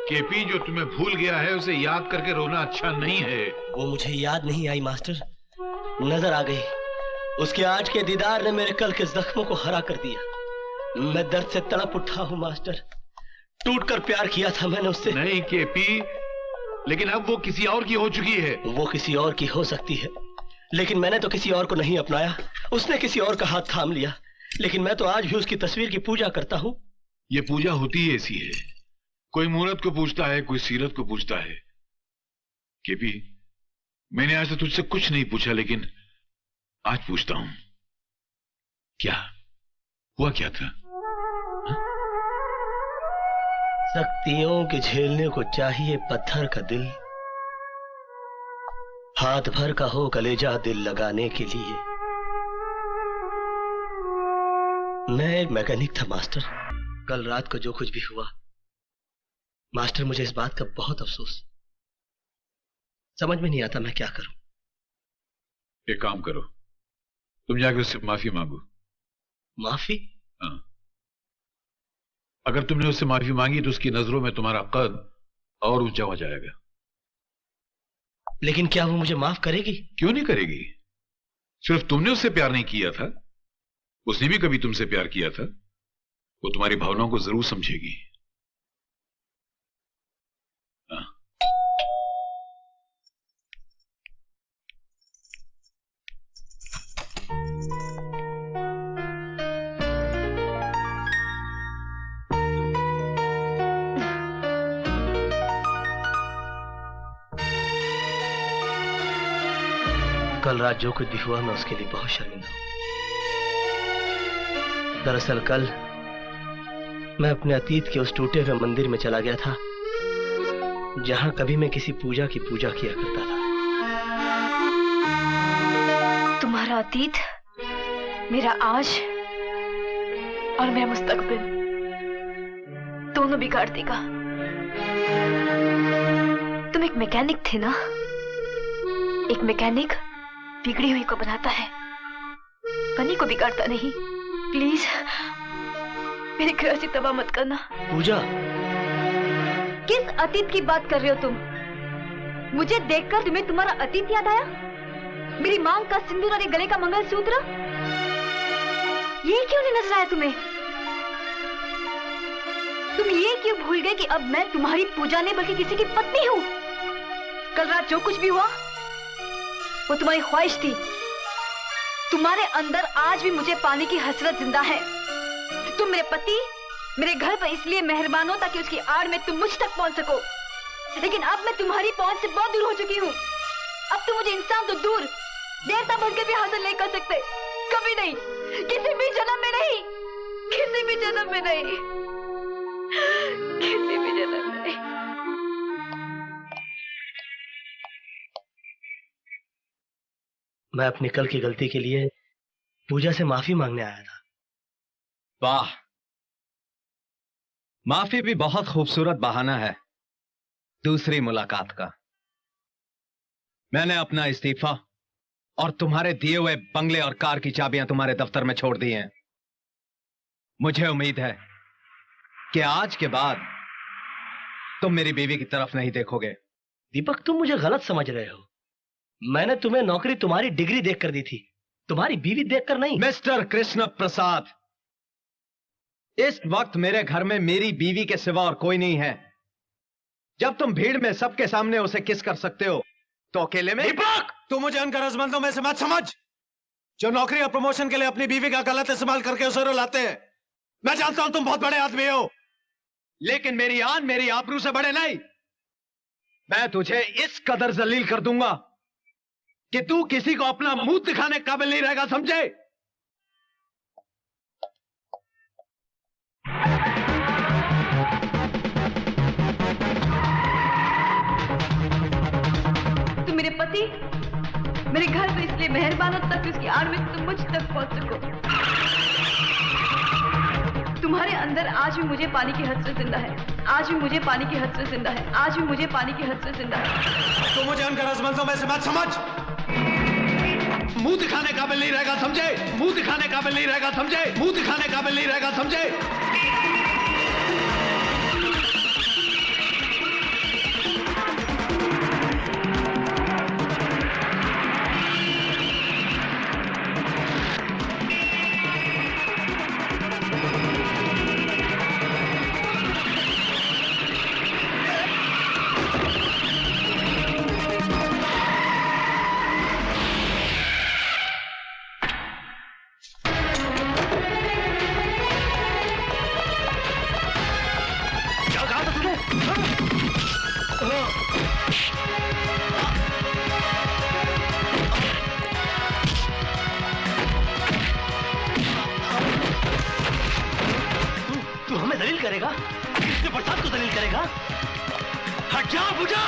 KP, जो तुम्हें भूल गया है उसे याद करके रोना अच्छा नहीं है। वो मुझे याद नहीं आई मास्टर, नजर आ गई। उसके आज के दीदार ने मेरे कल के जख्मों को हरा कर दिया। मैं दर्द से तड़प उठा हूँ मास्टर। टूट कर प्यार किया था मैंने उससे। नहीं केपी, लेकिन अब वो किसी और की हो चुकी है। वो किसी और की हो सकती है, लेकिन मैंने तो किसी और को नहीं अपनाया। उसने किसी और का हाथ थाम लिया, लेकिन मैं तो आज भी उसकी तस्वीर की पूजा करता हूँ। ये पूजा होती ही ऐसी है, कोई मूरत को पूछता है, कोई सीरत को पूछता है। केपी, मैंने आज तक तुझसे कुछ नहीं पूछा, लेकिन आज पूछता हूं, क्या हुआ, क्या था? सख्तियों के झेलने को चाहिए पत्थर का दिल, हाथ भर का हो कलेजा दिल लगाने के लिए। मैं एक मैकेनिक था मास्टर। कल रात को जो कुछ भी हुआ मास्टर, मुझे इस बात का बहुत अफसोस। समझ में नहीं आता मैं क्या करूं। एक काम करो, तुम जाकर उससे माफी मांगो। माफी? हाँ, अगर तुमने उससे माफी मांगी तो उसकी नजरों में तुम्हारा कद और ऊंचा हो जाएगा। लेकिन क्या वो मुझे माफ करेगी? क्यों नहीं करेगी? सिर्फ तुमने उससे प्यार नहीं किया था, उसने भी कभी तुमसे प्यार किया था। वो तुम्हारी भावनाओं को जरूर समझेगी। हाँ। कल रात जो कुछ भी हुआ मैं उसके लिए बहुत शर्मिंदा हूं। दरअसल कल मैं अपने अतीत के उस टूटे हुए मंदिर में चला गया था जहां कभी मैं किसी पूजा की पूजा किया करता था। तुम्हारा अतीत, मेरा आज और मेरा मुस्तकबिल दोनों बिगाड़ देगा। तुम एक मैकेनिक थे ना? एक मैकेनिक बिगड़ी हुई को बनाता है, बनी को बिगाड़ता नहीं। प्लीज मेरी गृहस्थी तबाह मत करना। पूजा, किस अतीत की बात कर रहे हो तुम? मुझे देखकर तुम्हें तुम्हारा अतीत याद आया? मेरी मांग का सिंदूर और ये गले का मंगलसूत्र, ये क्यों नहीं नजर आया तुम्हें? तुम ये क्यों भूल गए कि अब मैं तुम्हारी पूजा नहीं बल्कि किसी की पत्नी हूँ? कल रात जो कुछ भी हुआ वो तुम्हारी ख्वाहिश थी। तुम्हारे अंदर आज भी मुझे पाने की हसरत जिंदा है। तुम मेरे पति, मेरे घर पर इसलिए मेहरबान हो ताकि उसकी आड़ में तुम मुझ तक पहुंच सको, लेकिन अब मैं तुम्हारी पहुंच से बहुत दूर हो चुकी हूँ। अब तुम मुझे इंसान तो दूर, देवता बनकर भी हासिल नहीं कर सकते। कभी नहीं, किसी भी जन्म में नहीं, किसी भी जन्म में नहीं, किसी भी जन्म में नहीं। मैं अपनी कल की गलती के लिए पूजा से माफी मांगने आया था। वाह, माफी भी बहुत खूबसूरत बहाना है दूसरी मुलाकात का। मैंने अपना इस्तीफा और तुम्हारे दिए हुए बंगले और कार की चाबियां तुम्हारे दफ्तर में छोड़ दी हैं। मुझे उम्मीद है कि आज के बाद तुम मेरी बीवी की तरफ नहीं देखोगे। दीपक, तुम मुझे गलत समझ रहे हो। मैंने तुम्हें नौकरी तुम्हारी डिग्री देखकर दी थी, तुम्हारी बीवी देखकर नहीं। मिस्टर कृष्ण प्रसाद, इस वक्त मेरे घर में मेरी बीवी के सिवा और कोई नहीं है। जब तुम भीड़ में सबके सामने उसे किस कर सकते हो तो अकेले में। दीपक, तू मुझे उन गरजमंदों में से मत समझ जो नौकरी और प्रमोशन के लिए अपनी बीवी का गलत इस्तेमाल करके उसे रुलाते हैं। मैं जानता हूं तुम बहुत बड़े आदमी हो, लेकिन मेरी आन मेरी आबरू से बड़े नहीं। मैं तुझे इस कदर जलील कर दूंगा कि तू किसी को अपना मुंह दिखाने के काबिल नहीं रहेगा, समझे? तुम मेरे पति, मेरे घर पे इसलिए मेहरबान हो तक उसकी आड़ में तुम मुझ तक पहुंच सको। तुम्हारे अंदर आज भी मुझे पानी की हद से जिंदा है, आज भी मुझे पानी की हद से जिंदा है, आज भी मुझे पानी की हद से जिंदा है। तू मुझे उन गरजमंदों में से मत समझ। मुंह दिखाने काबिल नहीं रहेगा, समझे? मुंह दिखाने काबिल नहीं रहेगा, समझे? मुंह दिखाने काबिल नहीं रहेगा, समझे? जा बुझा।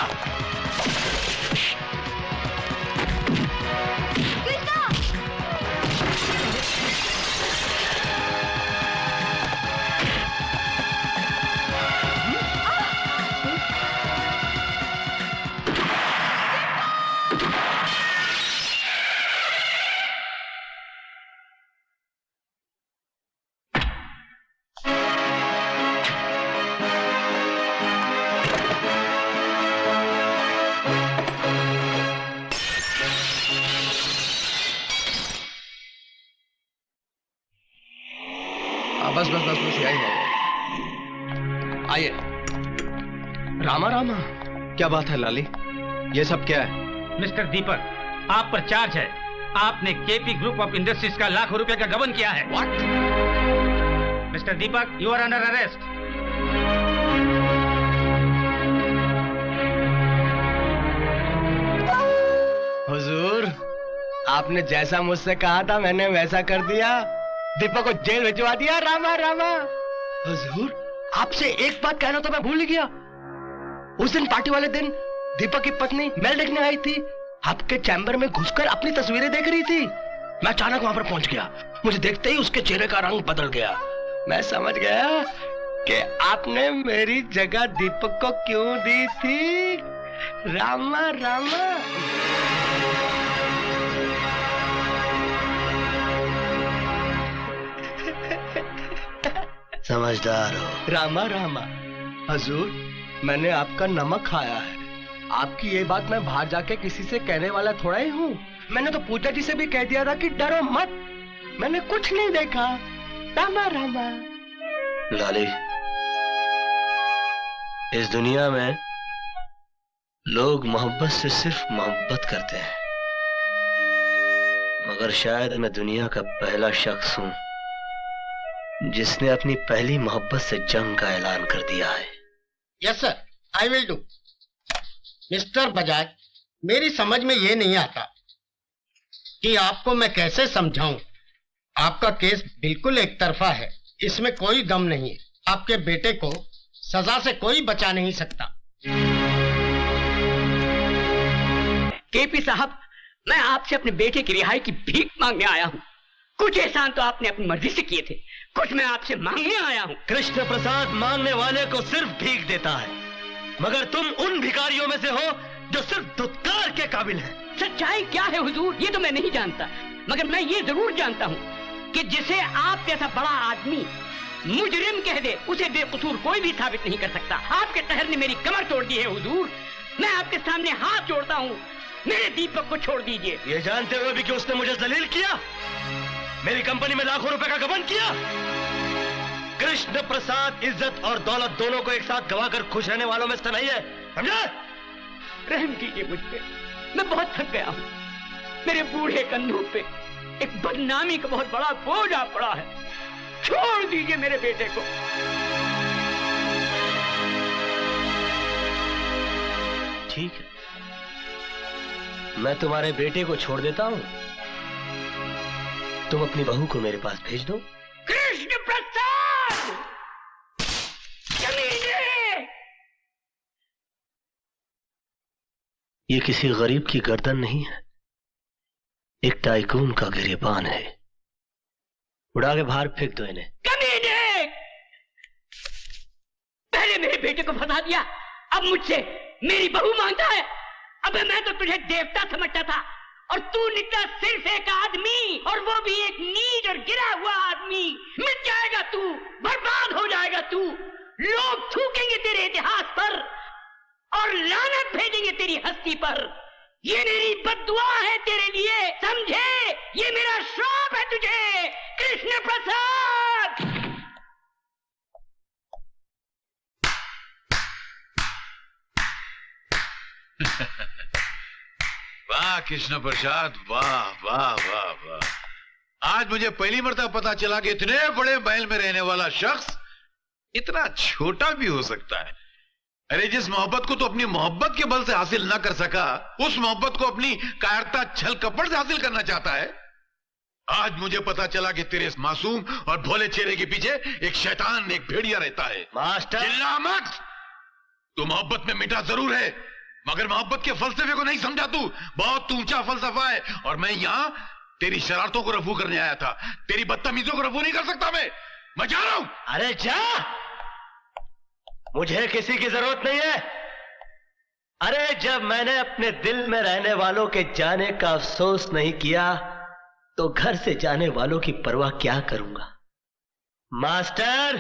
बस बस बस बस यही है। आइए। रामा रामा, क्या बात है लाली? ये सब क्या है? मिस्टर दीपक, आप पर चार्ज है। आपने केपी ग्रुप ऑफ इंडस्ट्रीज का लाखों रुपए का गबन किया है। What? Mister Deepak, you are under arrest. हुजूर, आपने जैसा मुझसे कहा था मैंने वैसा कर दिया। दीपक को जेल भिजवा दिया। रामा रामा। हुजूर, आपसे एक बात कहना तो मैं भूल ही गया। उस दिन पार्टी वाले दिन दीपक की पत्नी मेल देखने आई थी। आपके चैम्बर में घुसकर अपनी तस्वीरें देख रही थी। मैं अचानक वहां पर पहुंच गया। मुझे देखते ही उसके चेहरे का रंग बदल गया। मैं समझ गया कि आपने मेरी जगह दीपक को क्यों दी थी। रामा रामा। समझदार हो। रामा रामा। हजूर, मैंने आपका नमक खाया है। आपकी ये बात मैं बाहर जाके किसी से कहने वाला थोड़ा ही हूँ। मैंने तो पूजा जी से भी कह दिया था कि डरो मत, मैंने कुछ नहीं देखा। रामा रामा। लाली, इस दुनिया में लोग मोहब्बत से सिर्फ मोहब्बत करते हैं, मगर शायद मैं दुनिया का पहला शख्स हूं जिसने अपनी पहली मोहब्बत से जंग का ऐलान कर दिया है। Yes sir, I will do. Mister Bajaj, मेरी समझ में ये नहीं आता कि आपको मैं कैसे समझाऊं। आपका केस बिल्कुल एक तरफा है, इसमें कोई गम नहीं है। आपके बेटे को सजा से कोई बचा नहीं सकता। केपी साहब, मैं आपसे अपने बेटे की रिहाई की भीख मांगने आया हूँ। कुछ एहसान तो आपने अपनी मर्जी से किए थे, कुछ मैं आपसे मांगने आया हूँ। कृष्ण प्रसाद मांगने वाले को सिर्फ भीख देता है, मगर तुम उन भिखारियों में से हो जो सिर्फ धुतकार के काबिल हैं। सच्चाई क्या है हुजूर, ये तो मैं नहीं जानता, मगर मैं ये जरूर जानता हूँ कि जिसे आप जैसा बड़ा आदमी मुजरिम कह दे, उसे बेकसूर कोई भी साबित नहीं कर सकता। आपके कहर ने मेरी कमर तोड़ दी है हुजूर। मैं आपके सामने हाथ जोड़ता हूँ, मेरे दीपक को छोड़ दीजिए। ये जानते हुए भी कि उसने मुझे जलील किया, मेरी कंपनी में लाखों रुपए का गबन किया। कृष्ण प्रसाद इज्जत और दौलत दोनों को एक साथ गवाकर खुश रहने वालों में से नहीं है, समझा? रहम कीजिए मुझ पे, मैं बहुत थक गया हूँ। मेरे बूढ़े कंधों पे एक बदनामी का बहुत बड़ा बोझ आ पड़ा है। छोड़ दीजिए मेरे बेटे को। ठीक है, मैं तुम्हारे बेटे को छोड़ देता हूँ, तुम अपनी बहू को मेरे पास भेज दो। कृष्ण प्रसाद, कमीने! ये किसी गरीब की गर्दन नहीं है, एक टाइकून का गिरेबान है। उड़ा के बाहर फेंक दो इन्हें। कमीने! पहले मेरे बेटे को फंसा दिया, अब मुझसे मेरी बहू मांगता है। अबे मैं तो तुझे देवता समझता था और तू निकला सिर्फ एक आदमी, और वो भी एक नीच और गिरा हुआ आदमी। मिट जाएगा तू, बर्बाद हो जाएगा तू। लोग थूकेंगे तेरे इतिहास पर और लानत भेजेंगे तेरी हस्ती पर। ये मेरी बद्दुआ है तेरे लिए, समझे? ये मेरा श्राप है तुझे, कृष्ण प्रसाद। वाह कृष्ण प्रसाद, वाह वाह वाह वाह। आज मुझे पहली मर्तबा पता चला कि इतने बड़े महल में रहने वाला शख्स इतना छोटा भी हो सकता है। अरे जिस मोहब्बत को तो अपनी मोहब्बत के बल से हासिल ना कर सका, उस मोहब्बत को अपनी कायरता छल कपट से हासिल करना चाहता है। आज मुझे पता चला कि तेरे इस मासूम और भोले चेहरे के पीछे एक शैतान, एक भेड़िया रहता है। मास्टर, चिल्ला मत। तू मोहब्बत में मीठा जरूर है, मगर मोहब्बत के फलसफे को नहीं समझा तू। बहुत ऊंचा फलसफा है, और मैं यहां तेरी शरारतों को रफू करने आया था। तेरी बदतमीजों को रफू नहीं कर सकता मैं जा रहा हूं। अरे जा, मुझे किसी की जरूरत नहीं है। अरे जब मैंने अपने दिल में रहने वालों के जाने का अफसोस नहीं किया तो घर से जाने वालों की परवाह क्या करूंगा। मास्टर,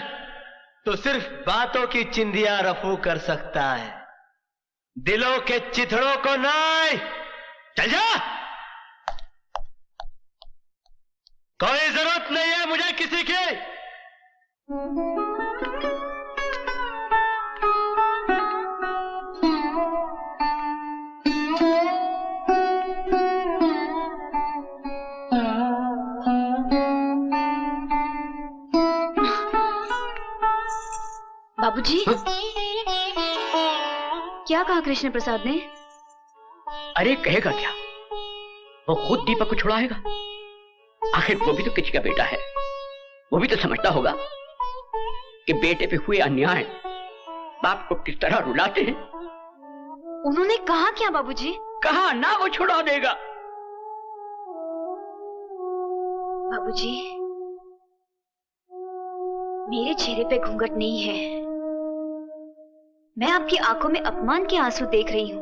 तो सिर्फ बातों की चिंदियां रफू कर सकता है, दिलों के चिथड़ों को नहीं। चल जा, कोई जरूरत नहीं है मुझे किसी की। बाबूजी, क्या कहा कृष्ण प्रसाद ने? अरे कहेगा क्या, वो खुद दीपक को छुड़ाएगा। आखिर वो भी तो किसी का बेटा है, वो भी तो समझता होगा कि बेटे पे हुए अन्याय बाप को किस तरह रुलाते हैं। उन्होंने कहा क्या बाबूजी? कहा ना वो छुड़ा देगा। बाबूजी, मेरे चेहरे पे घूंघट नहीं है, मैं आपकी आंखों में अपमान के आंसू देख रही हूँ।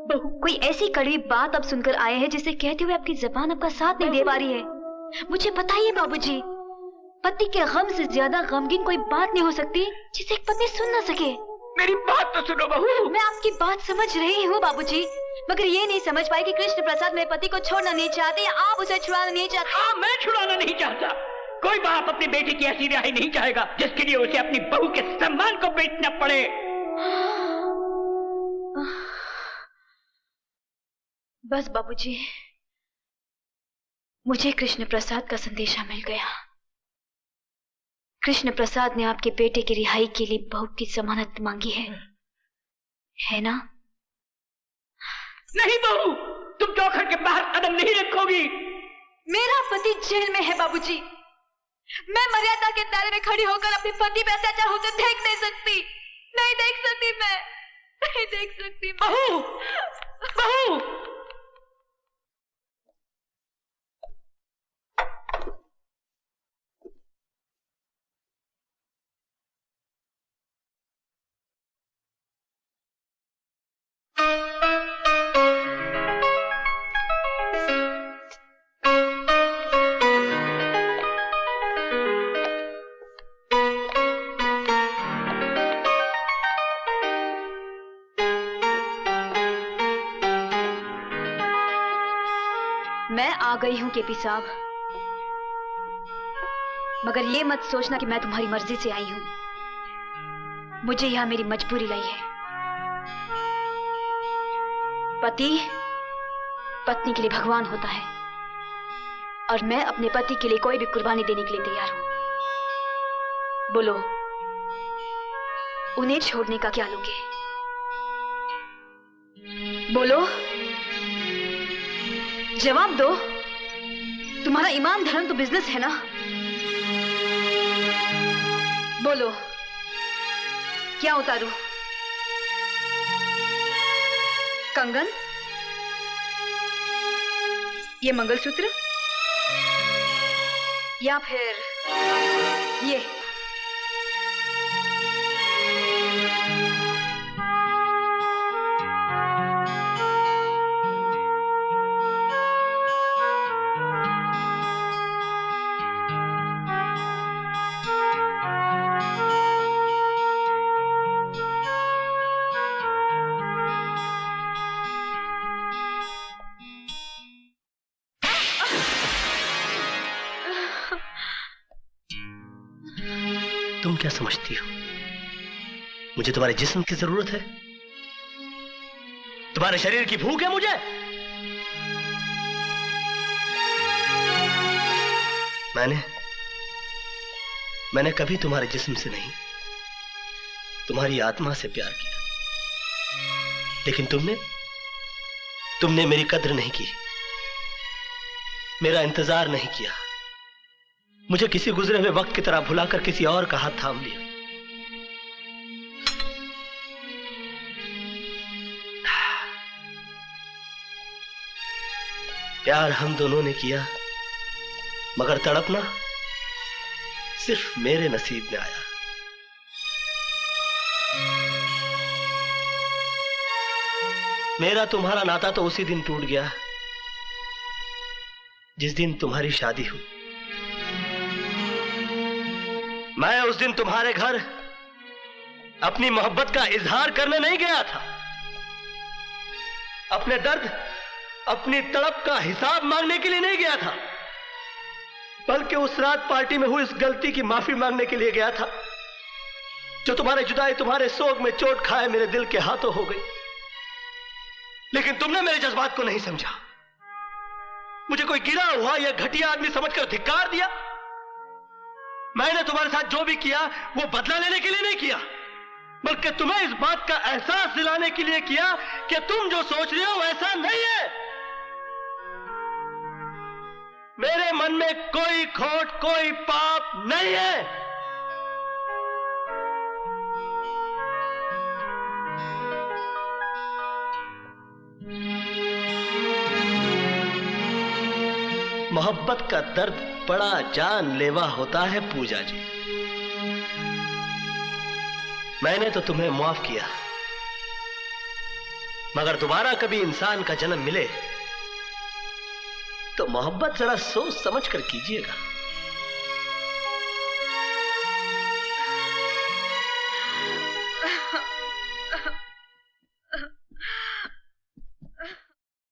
बहू, कोई ऐसी कड़वी बात अब सुनकर आए हैं जिसे कहते हुए आपकी जबान आपका साथ नहीं दे पा रही है। मुझे बताइए बाबूजी, पति के गम से ज्यादा गमगीन कोई बात नहीं हो सकती जिसे एक पत्नी सुन ना सके। मेरी बात तो सुनो बहू। मैं आपकी बात समझ रही हूँ बाबूजी, मगर ये नहीं समझ पाई कि कृष्ण प्रसाद मेरे पति को छोड़ना नहीं चाहते या आप उसे छुड़ाना नहीं चाहते। हाँ, मैं छुड़ाना नहीं चाहता। कोई बाप अपने बेटे की ऐसी रिहाई नहीं चाहेगा जिसके लिए उसे अपनी बहू के सम्मान को बेचना पड़े। बस बाबूजी, मुझे कृष्ण प्रसाद का संदेशा मिल गया। कृष्ण प्रसाद ने आपके बेटे की रिहाई के लिए बहू की जमानत मांगी है ना? नहीं बहू, तुम चौखट के बाहर कदम नहीं रखोगी। मेरा पति जेल में है बाबूजी, मैं मर्यादा के दायरे में खड़ी होकर अपने पति पे अत्याचार होते देख नहीं सकती। नहीं देख सकती, मैं नहीं देख सकती। बहू, बहू, मैं आ गई हूं केपी साहब, मगर ये मत सोचना कि मैं तुम्हारी मर्जी से आई हूं। मुझे यहां मेरी मजबूरी लाई है। पति पत्नी के लिए भगवान होता है, और मैं अपने पति के लिए कोई भी कुर्बानी देने के लिए तैयार हूं। बोलो, उन्हें छोड़ने का क्या लोगे? बोलो, जवाब दो। तुम्हारा ईमान धर्म तो बिजनेस है ना? बोलो, क्या उतारूं? कंगन, ये मंगलसूत्र, या फिर ये? तुम क्या समझती हो मुझे तुम्हारे जिस्म की जरूरत है? तुम्हारे शरीर की भूख है मुझे? मैंने कभी तुम्हारे जिस्म से नहीं, तुम्हारी आत्मा से प्यार किया। लेकिन तुमने मेरी कद्र नहीं की, मेरा इंतजार नहीं किया। मुझे किसी गुजरे हुए वक्त की तरह भुलाकर किसी और का हाथ थाम लिया। प्यार हम दोनों ने किया, मगर तड़पना सिर्फ मेरे नसीब में आया। मेरा तुम्हारा नाता तो उसी दिन टूट गया जिस दिन तुम्हारी शादी हुई। मैं उस दिन तुम्हारे घर अपनी मोहब्बत का इजहार करने नहीं गया था, अपने दर्द, अपनी तड़प का हिसाब मांगने के लिए नहीं गया था, बल्कि उस रात पार्टी में हुई इस गलती की माफी मांगने के लिए गया था जो तुम्हारे जुदाई, तुम्हारे सोग में चोट खाए मेरे दिल के हाथों हो गई। लेकिन तुमने मेरे जज्बात को नहीं समझा, मुझे कोई गिरा हुआ या घटिया आदमी समझकर धिक्कार दिया। मैंने तुम्हारे साथ जो भी किया वो बदला लेने के लिए नहीं किया, बल्कि तुम्हें इस बात का एहसास दिलाने के लिए किया कि तुम जो सोच रहे हो ऐसा नहीं है। मेरे मन में कोई खोट, कोई पाप नहीं है। मोहब्बत का दर्द बड़ा जानलेवा होता है पूजा जी। मैंने तो तुम्हें माफ किया, मगर दोबारा कभी इंसान का जन्म मिले तो मोहब्बत जरा सोच समझ कर कीजिएगा।